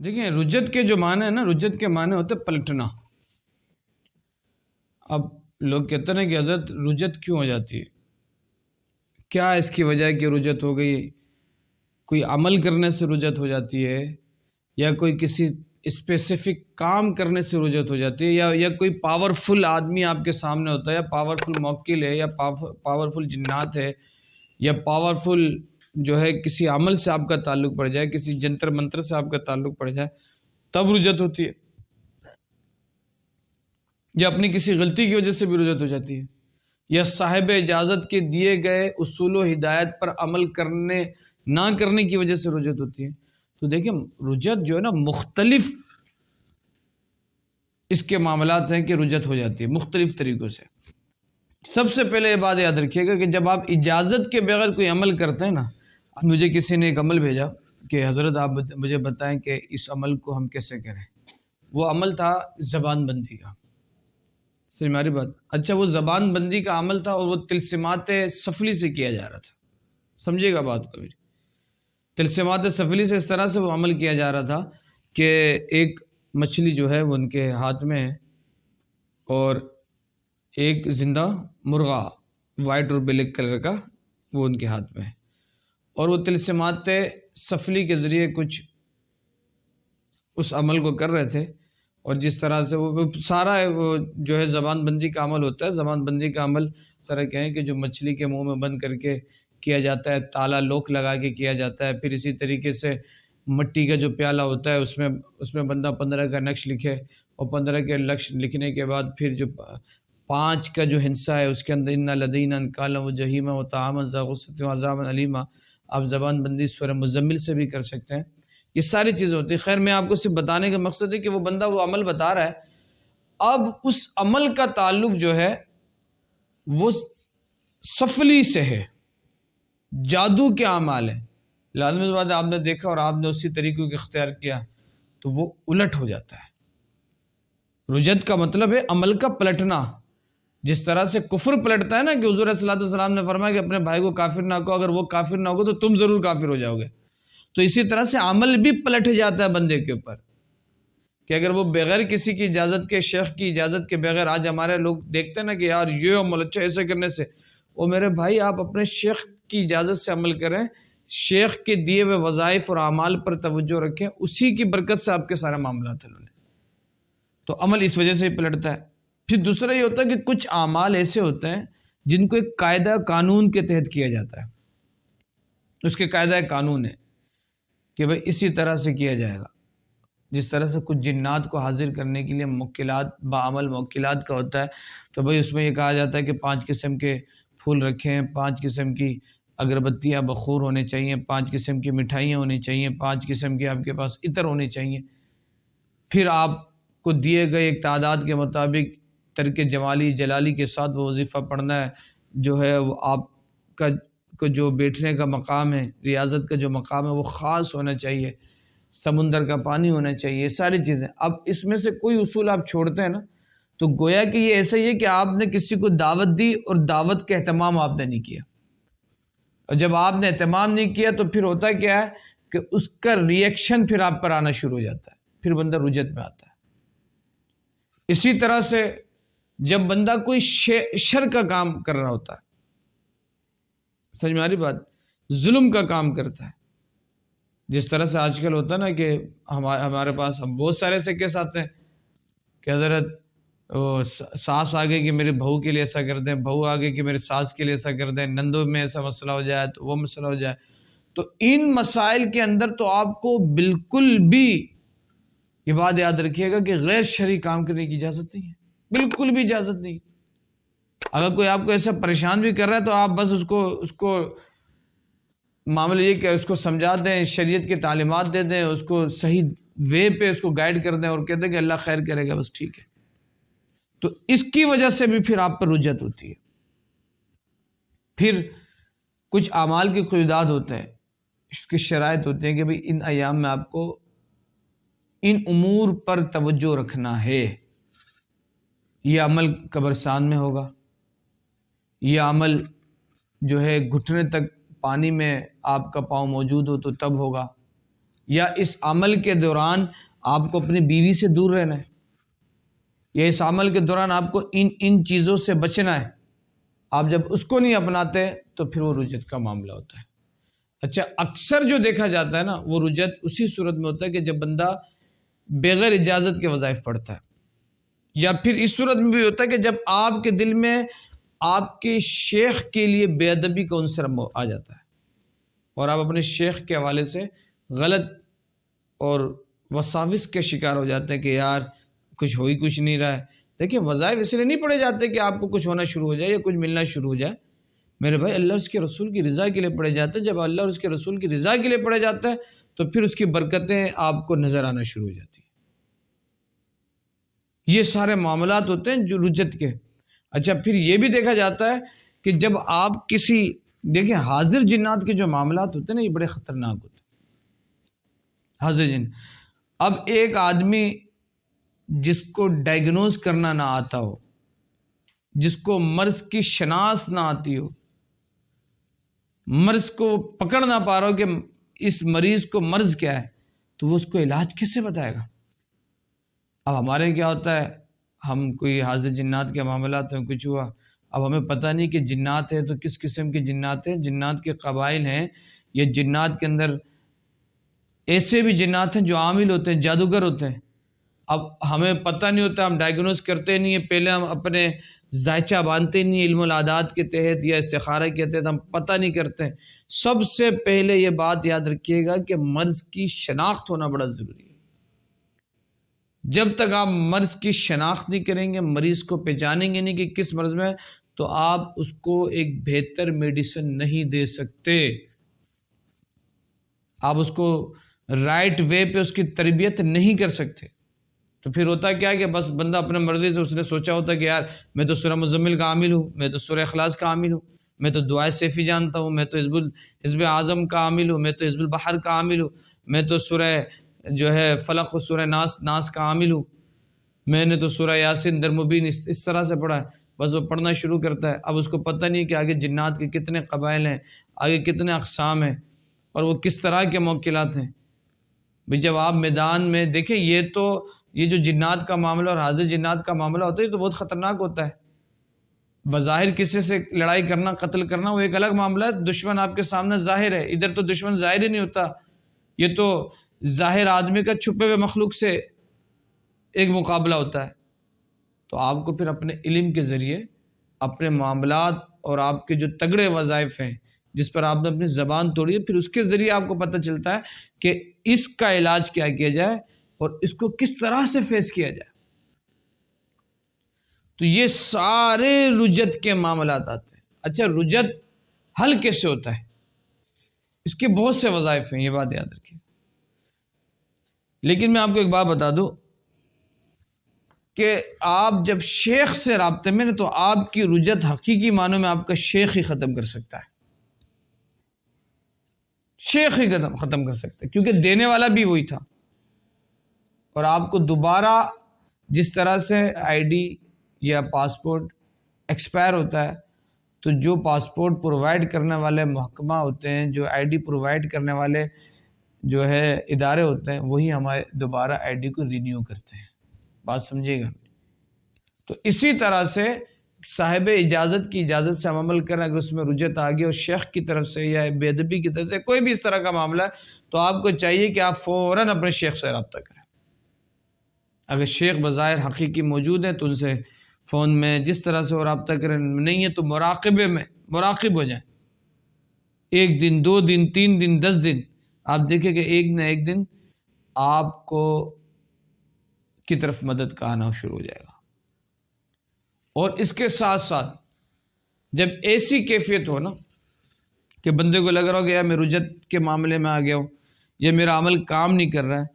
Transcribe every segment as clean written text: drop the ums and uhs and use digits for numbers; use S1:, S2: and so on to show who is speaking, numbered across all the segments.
S1: دیکھیں رجت کے جو معنی ہے نا، رجت کے معنی ہوتے پلٹنا. اب لوگ کہتے ہیں کہ حضرت رجت کیوں ہو جاتی ہے، کیا اس کی وجہ ہے کہ رجت ہو گئی؟ کوئی عمل کرنے سے رجت ہو جاتی ہے، یا کوئی کسی اسپیسیفک کام کرنے سے رجت ہو جاتی ہے، یا کوئی پاورفل آدمی آپ کے سامنے ہوتا ہے، یا پاورفل موکل ہے، یا پاورفل جنات ہے، یا پاورفل جو ہے کسی عمل سے آپ کا تعلق پڑ جائے، کسی جنتر منتر سے آپ کا تعلق پڑ جائے، تب رجت ہوتی ہے. یا اپنی کسی غلطی کی وجہ سے بھی رجت ہو جاتی ہے، یا صاحب اجازت کے دیے گئے اصول و ہدایت پر عمل نہ کرنے کی وجہ سے رجت ہوتی ہے. تو دیکھیں رجت جو ہے نا مختلف اس کے معاملات ہیں کہ رجت ہو جاتی ہے مختلف طریقوں سے. سب سے پہلے یہ بات یاد رکھیے گا کہ جب آپ اجازت کے بغیر کوئی عمل کرتے ہیں نا، مجھے کسی نے ایک عمل بھیجا کہ حضرت آپ مجھے بتائیں کہ اس عمل کو ہم کیسے کریں. وہ عمل تھا زبان بندی کا. سمجھ ہماری بات؟ اچھا وہ زبان بندی کا عمل تھا اور وہ تلسمات سفلی سے کیا جا رہا تھا. سمجھے گا بات کو میری؟ تلسمات سفلی سے اس طرح سے وہ عمل کیا جا رہا تھا کہ ایک مچھلی جو ہے وہ ان کے ہاتھ میں ہے، اور ایک زندہ مرغا وائٹ اور بلیک کلر کا وہ ان کے ہاتھ میں ہے، اور وہ تلسمات سفلی کے ذریعے کچھ اس عمل کو کر رہے تھے. اور جس طرح سے وہ سارا وہ جو ہے زبان بندی کا عمل ہوتا ہے. زبان بندی کا عمل اس طرح کہیں کہ جو مچھلی کے منہ میں بند کر کے کیا جاتا ہے، تالا لوک لگا کے کیا جاتا ہے. پھر اسی طریقے سے مٹی کا جو پیالہ ہوتا ہے اس میں بندہ 15 کا نقش لکھے، اور 15 کے نقش لکھنے کے بعد پھر جو 5 کا جو ہنسا ہے اس کے اندر انا لدینا انکالا و جہیما و طعاما ذا غصۃ و عذابا علیما. آپ زبان بندی سورہ مزمل سے بھی کر سکتے ہیں. یہ ساری چیزیں ہوتی ہیں. خیر میں آپ کو صرف بتانے کا مقصد ہے کہ وہ بندہ وہ عمل بتا رہا ہے، اب اس عمل کا تعلق جو ہے وہ سفلی سے ہے، جادو کے اعمال ہیں. لازمی بات ہے آپ نے دیکھا اور آپ نے اسی طریقے کو اختیار کیا تو وہ الٹ ہو جاتا ہے. رجت کا مطلب ہے عمل کا پلٹنا. جس طرح سے کفر پلٹتا ہے نا کہ حضور صلی اللہ علیہ وسلم نے فرمایا کہ اپنے بھائی کو کافر نہ کہو، اگر وہ کافر نہ ہوگا تو تم ضرور کافر ہو جاؤ گے. تو اسی طرح سے عمل بھی پلٹ جاتا ہے بندے کے اوپر کہ اگر وہ بغیر کسی کی اجازت کے، شیخ کی اجازت کے بغیر، آج ہمارے لوگ دیکھتے ہیں نا کہ یار یہ عمل اچھا ایسے کرنے سے، وہ میرے بھائی آپ اپنے شیخ کی اجازت سے عمل کریں، شیخ کے دیے ہوئے وظائف اور اعمال پر توجہ رکھیں، اسی کی برکت سے آپ کے سارے معاملات حل ہونے. تو عمل اس وجہ سے ہی پلٹتا ہے. پھر دوسرا یہ ہوتا ہے کہ کچھ اعمال ایسے ہوتے ہیں جن کو ایک قاعدہ قانون کے تحت کیا جاتا ہے. اس کے قاعدہ قانون ہے کہ بھئی اسی طرح سے کیا جائے گا. جس طرح سے کچھ جنات کو حاضر کرنے کے لیے موکلات بعمل موکلات کا ہوتا ہے، تو بھئی اس میں یہ کہا جاتا ہے کہ 5 قسم کے پھول رکھیں، 5 قسم کی اگربتیاں بخور ہونے چاہیے، 5 قسم کی مٹھائیاں ہونی چاہیے، 5 قسم کے آپ کے پاس عطر ہونے چاہیے. پھر آپ کو دیے گئے ایک تعداد کے مطابق ترک جمالی جلالی کے ساتھ وہ وظیفہ پڑھنا ہے. جو ہے وہ آپ کا کو جو بیٹھنے کا مقام ہے، ریاضت کا جو مقام ہے وہ خاص ہونا چاہیے، سمندر کا پانی ہونا چاہیے، ساری چیزیں. اب اس میں سے کوئی اصول آپ چھوڑتے ہیں نا تو گویا کہ یہ ایسا ہی ہے کہ آپ نے کسی کو دعوت دی اور دعوت کا اہتمام آپ نے نہیں کیا، اور جب آپ نے اہتمام نہیں کیا تو پھر ہوتا کیا ہے کہ اس کا ریئیکشن پھر آپ پر آنا شروع ہو جاتا ہے، پھر بندہ رجت میں آتا ہے. اسی طرح سے جب بندہ کوئی شر کا کام کر رہا ہوتا ہے، سمجھ میں آ رہی بات، ظلم کا کام کرتا ہے. جس طرح سے آج کل ہوتا ہے نا کہ ہمارے پاس ہم بہت سارے ایسے کیس آتے ہیں کہ حضرت ساس آگے کہ میرے بہو کے لیے ایسا کر دیں، بہو آگے کہ میرے ساس کے لیے ایسا کر دیں، نندوں میں ایسا مسئلہ ہو جائے تو وہ مسئلہ ہو جائے. تو ان مسائل کے اندر تو آپ کو بالکل بھی یہ بات یاد رکھیے گا کہ غیر شرعی کام کرنے کی اجازت نہیں ہے، بالکل بھی اجازت نہیں. اگر کوئی آپ کو ایسا پریشان بھی کر رہا ہے تو آپ بس اس کو معاملہ یہ کہ اس کو سمجھا دیں، شریعت کی تعلیمات دے دیں، اس کو صحیح وے پہ اس کو گائیڈ کر دیں اور کہتے ہیں کہ اللہ خیر کرے گا، بس ٹھیک ہے. تو اس کی وجہ سے بھی پھر آپ پر رجت ہوتی ہے. پھر کچھ اعمال کی قیودات ہوتے ہیں، اس کی شرائط ہوتے ہیں کہ بھئی ان ایام میں آپ کو ان امور پر توجہ رکھنا ہے. یہ عمل قبرستان میں ہوگا، یہ عمل جو ہے گھٹنے تک پانی میں آپ کا پاؤں موجود ہو تو تب ہوگا، یا اس عمل کے دوران آپ کو اپنی بیوی سے دور رہنا ہے، یا اس عمل کے دوران آپ کو ان چیزوں سے بچنا ہے، آپ جب اس کو نہیں اپناتے تو پھر وہ رجت کا معاملہ ہوتا ہے۔ اچھا، اکثر جو دیکھا جاتا ہے نا، وہ رجت اسی صورت میں ہوتا ہے کہ جب بندہ بغیر اجازت کے وظائف پڑھتا ہے، یا پھر اس صورت میں بھی ہوتا ہے کہ جب آپ کے دل میں آپ کے شیخ کے لیے بے ادبی کا عنصر آ جاتا ہے اور آپ اپنے شیخ کے حوالے سے غلط اور وساوس کے شکار ہو جاتے ہیں کہ یار کچھ ہو ہی کچھ نہیں رہا ہے۔ دیکھیں، وظائف اس لیے نہیں پڑھے جاتے کہ آپ کو کچھ ہونا شروع ہو جائے یا کچھ ملنا شروع ہو جائے، میرے بھائی، اللہ اور اس کے رسول کی رضا کے لیے پڑھے جاتے ہیں۔ جب اللہ اور اس کے رسول کی رضا کے لیے پڑھے جاتا ہے تو پھر اس کی برکتیں آپ کو نظر آنا شروع ہو جاتی ہیں۔ یہ سارے معاملات ہوتے ہیں جو رجت کے۔ اچھا، پھر یہ بھی دیکھا جاتا ہے کہ جب آپ دیکھیں حاضر جنات کے جو معاملات ہوتے ہیں نا، یہ بڑے خطرناک ہوتے ہیں۔ حاضر جن، اب ایک آدمی جس کو ڈائیگنوز کرنا نہ آتا ہو، جس کو مرض کی شناخت نہ آتی ہو، مرض کو پکڑ نہ پا رہا ہو کہ اس مریض کو مرض کیا ہے، تو وہ اس کو علاج کیسے بتائے گا؟ اب ہمارے کیا ہوتا ہے، ہم کوئی حاضر جنات کے معاملات میں کچھ ہوا، اب ہمیں پتہ نہیں کہ جنات ہیں تو کس قسم کے جنات ہیں، جنات کے قبائل ہیں، یا جنات کے اندر ایسے بھی جنات ہیں جو عامل ہوتے ہیں، جادوگر ہوتے ہیں۔ اب ہمیں پتہ نہیں ہوتا، ہم ڈائیگنوز کرتے نہیں ہیں، پہلے ہم اپنے ذائچہ باندھتے نہیں ہیں علم العادات کے تحت یا استخارہ کے تحت، ہم پتہ نہیں کرتے ہیں۔ سب سے پہلے یہ بات یاد رکھیے گا کہ مرض کی شناخت ہونا بڑا ضروری ہے۔ جب تک آپ مرض کی شناخت نہیں کریں گے، مریض کو پہچانیں گے نہیں کہ کس مرض میں، تو آپ اس کو ایک بہتر میڈیسن نہیں دے سکتے، آپ اس کو رائٹ وے پہ اس کی تربیت نہیں کر سکتے۔ تو پھر ہوتا کیا کہ بس بندہ اپنے مرضی سے اس نے سوچا ہوتا کہ یار میں تو سورہ مزمل کا عامل ہوں، میں تو سورہ اخلاص کا عامل ہوں، میں تو دعائے سیفی جانتا ہوں، میں تو حزب اعظم کا عامل ہوں، میں تو حزب البحر کا عامل ہوں، میں تو سورہ جو ہے فلق و سورہ ناس کا عامل ہوں، میں نے تو سورہ یاسین در مبین اس طرح سے پڑھا ہے۔ بس وہ پڑھنا شروع کرتا ہے، اب اس کو پتہ نہیں کہ آگے جنات کے کتنے قبائل ہیں، آگے کتنے اقسام ہیں، اور وہ کس طرح کے موکلات ہیں۔ بھئی جب آپ میدان میں دیکھیں، یہ جو جنات کا معاملہ اور حاضر جنات کا معاملہ ہوتا ہے، یہ تو بہت خطرناک ہوتا ہے۔ بظاہر کسی سے لڑائی کرنا، قتل کرنا، وہ ایک الگ معاملہ ہے، دشمن آپ کے سامنے ظاہر ہے۔ ادھر تو دشمن ظاہر ہی نہیں ہوتا، یہ تو ظاہر آدمی کا چھپے ہوئے مخلوق سے ایک مقابلہ ہوتا ہے۔ تو آپ کو پھر اپنے علم کے ذریعے اپنے معاملات اور آپ کے جو تگڑے وظائف ہیں جس پر آپ نے اپنی زبان توڑی ہے، پھر اس کے ذریعے آپ کو پتہ چلتا ہے کہ اس کا علاج کیا کیا جائے اور اس کو کس طرح سے فیس کیا جائے۔ تو یہ سارے رجت کے معاملات آتے ہیں۔ اچھا، رجت حل کیسے ہوتا ہے؟ اس کے بہت سے وظائف ہیں، یہ بات یاد رکھیں۔ لیکن میں آپ کو ایک بات بتا دوں کہ آپ جب شیخ سے رابطے میں تو آپ کی رجت حقیقی معنوں میں آپ کا شیخ ہی ختم کر سکتا ہے، شیخ ہی ختم کر سکتا ہے، کیونکہ دینے والا بھی وہی تھا۔ اور آپ کو دوبارہ جس طرح سے آئی ڈی یا پاسپورٹ ایکسپائر ہوتا ہے، تو جو پاسپورٹ پرووائڈ کرنے والے محکمہ ہوتے ہیں، جو آئی ڈی پرووائڈ کرنے والے جو ہے ادارے ہوتے ہیں، وہی ہمارے دوبارہ آئی ڈی کو رینیو کرتے ہیں۔ بات سمجھے گا؟ تو اسی طرح سے صاحب اجازت کی اجازت سے ہم عمل کریں، اگر اس میں رجت آ گئی اور شیخ کی طرف سے یا بے ادبی کی طرف سے کوئی بھی اس طرح کا معاملہ ہے، تو آپ کو چاہیے کہ آپ فوراً اپنے شیخ سے رابطہ کریں۔ اگر شیخ بظاہر حقیقی موجود ہیں تو ان سے فون میں جس طرح سے وہ رابطہ کریں، نہیں ہے تو مراقبے میں مراقب ہو جائیں۔ 1 دن 2 دن 3 دن 10 دن آپ دیکھیں کہ ایک نہ ایک دن آپ کو کی طرف مدد کا آنا شروع ہو جائے گا۔ اور اس کے ساتھ ساتھ جب ایسی کیفیت ہو نا کہ بندے کو لگ رہا ہو کہ یار میں رجت کے معاملے میں آ گیا ہوں، یا میرا عمل کام نہیں کر رہا ہے،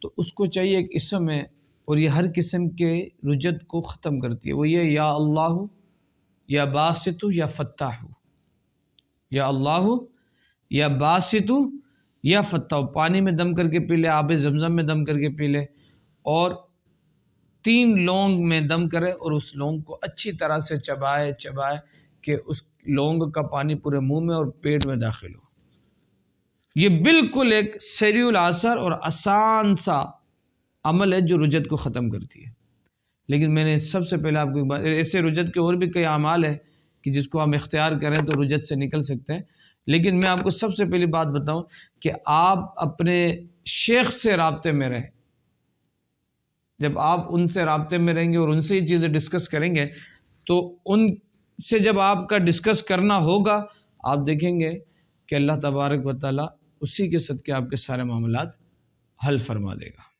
S1: تو اس کو چاہیے ایک اسم ہے اور یہ ہر قسم کے رجت کو ختم کرتی ہے، وہ یہ یا اللہ یا باسط یا فتاح، یا اللہ یا باسط یا فتاح، پانی میں دم کر کے پی لے، آب زمزم میں دم کر کے پی لے، اور 3 لونگ میں دم کرے اور اس لونگ کو اچھی طرح سے چبائے کہ اس لونگ کا پانی پورے منہ میں اور پیٹ میں داخل ہو۔ یہ بالکل ایک سریع العصر اور آسان سا عمل ہے جو رجت کو ختم کرتی ہے. لیکن میں نے سب سے پہلے آپ کو ایسے رجت کے اور بھی کئی اعمال ہیں کہ جس کو ہم اختیار کریں تو رجت سے نکل سکتے ہیں. لیکن میں آپ کو سب سے پہلی بات بتاؤں کہ آپ اپنے شیخ سے رابطے میں رہیں. جب آپ ان سے رابطے میں رہیں گے اور ان سے یہ چیزیں ڈسکس کریں گے تو ان سے جب آپ کا ڈسکس کرنا ہوگا آپ دیکھیں گے کہ اللہ تبارک و تعالیٰ اسی کے صدقے آپ کے سارے معاملات حل فرما دے گا.